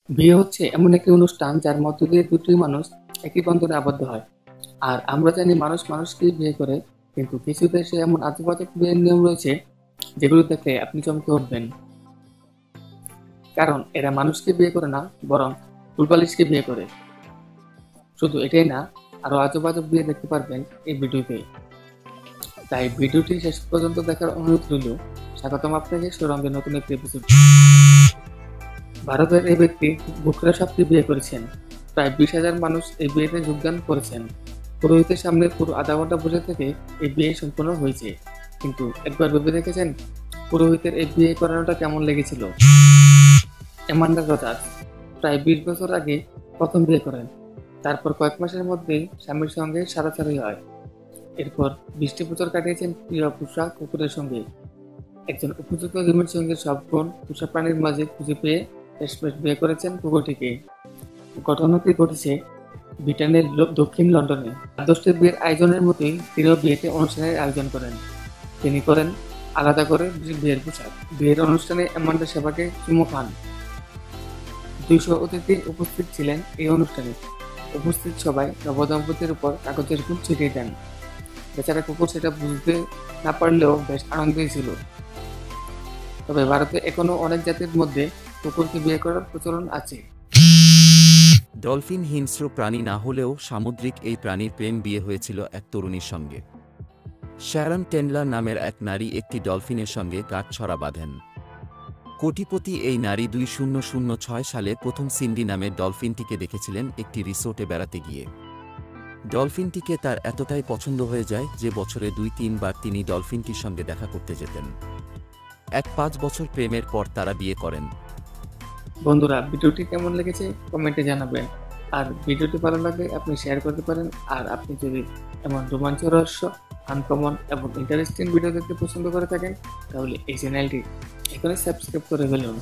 বিয়ে হচ্ছে এমন একটি অনুষ্ঠান যার মধ্য দিয়ে দুটি মানুষ একই বন্ধনে আবদ্ধ হয়। আর আমরা জানি মানুষ মানুষকেই বিয়ে করে, কিন্তু কিছু দেশে এমন আজব আজব বিয়ের নিয়ম রয়েছে যেগুলো দেখলে আপনি চমকে উঠবেন। কারণ এরা মানুষকে বিয়ে করে না, বরং ফুলবালিশকে বিয়ে করে। শুধু এটাই না, আরো আজব আজব বিয়ে দেখতে পারবেন এই ভিডিওতে। তাই ভিডিওটি শেষ পর্যন্ত দেখার অনুরোধ রইল। স্বাগতম আপনাকে সৌরঙ্গের নতুন একটি এপিসোড। ভারতের এই ব্যক্তি বুকরা সাপকে বিয়ে করেছেন। প্রায় 20,000 মানুষ এই বিয়েতে যোগদান করেছেন। পুরোহিতের সামনে পুরো আধা ঘন্টা বসে থেকে এই বিয়ে সম্পন্ন হয়েছে। কিন্তু একবার ভেবে দেখেছেন পুরোহিতের এই বিয়ে করানোটা কেমন লেগেছিল? অ্যামান্ডা রজার্স প্রায় 20 বছর আগে প্রথম বিয়ে করেন। তারপর কয়েক মাসের মধ্যেই স্বামীর সঙ্গে সারাসারি হয়। এরপর 20টি বছর কাটিয়েছেন প্রিয় পোষা কুকুরের সঙ্গে। একজন উপযুক্ত জীবন সঙ্গীর সব গুণ পোষা প্রাণীর মাঝে খুঁজে পেয়ে শেষমেশ বিয়ে করেছেন কুকুরটিকে। ঘটনাটি ঘটেছে ব্রিটেনের দক্ষিণ লন্ডনে। আদর্শের বিয়ের আয়োজনের মতোই তিনিও বিয়েতে অনুষ্ঠানের আয়োজন করেন। তিনি করেন আলাদা করে বিয়ের পোশাক। বিয়ের অনুষ্ঠানে অ্যামান্ডা সেবাকে চুমু খান। 200 অতিথি উপস্থিত ছিলেন এই অনুষ্ঠানে। উপস্থিত সবাই নবদম্পতির উপর কাগজের ফুল ছিটিয়ে দেন। বেচারা কুকুর সেটা বুঝতে না পারলেও বেশ আনন্দেই ছিল। তবে ভারতে এখনো অনেক জাতির মধ্যে কুকুরকে বিয়ে করার প্রচলন আছে। ডলফিন হিংস্র প্রাণী না হলেও সামুদ্রিক এই প্রাণীর প্রেম বিয়ে হয়েছিল এক তরুণীর সঙ্গে। শ্যারন টেন্ডলার নামের এক নারী একটি ডলফিনের সঙ্গে গাঁটছড়া বাঁধেন। কোটিপতি এই নারী 2006 সালে প্রথম সিন্ডি নামের ডলফিনটিকে দেখেছিলেন একটি রিসোর্টে বেড়াতে গিয়ে। ডলফিনটিকে তার এতটাই পছন্দ হয়ে যায় যে বছরে 2-3 বার তিনি ডলফিনটির সঙ্গে দেখা করতে যেতেন। 5 বছর প্রেমের পর তারা বিয়ে করেন। বন্ধুরা, ভিডিওটি কেমন লেগেছে কমেন্টে জানাবেন। আর ভিডিওটি ভালো লাগলে আপনি শেয়ার করতে পারেন। আর আপনি যদি এমন রোমাঞ্চ, রহস্য, আনকমন এবং ইন্টারেস্টিং ভিডিও দেখতে পছন্দ করে থাকেন, তাহলে এই চ্যানেলটি এখনই সাবস্ক্রাইব করে ফেলুন।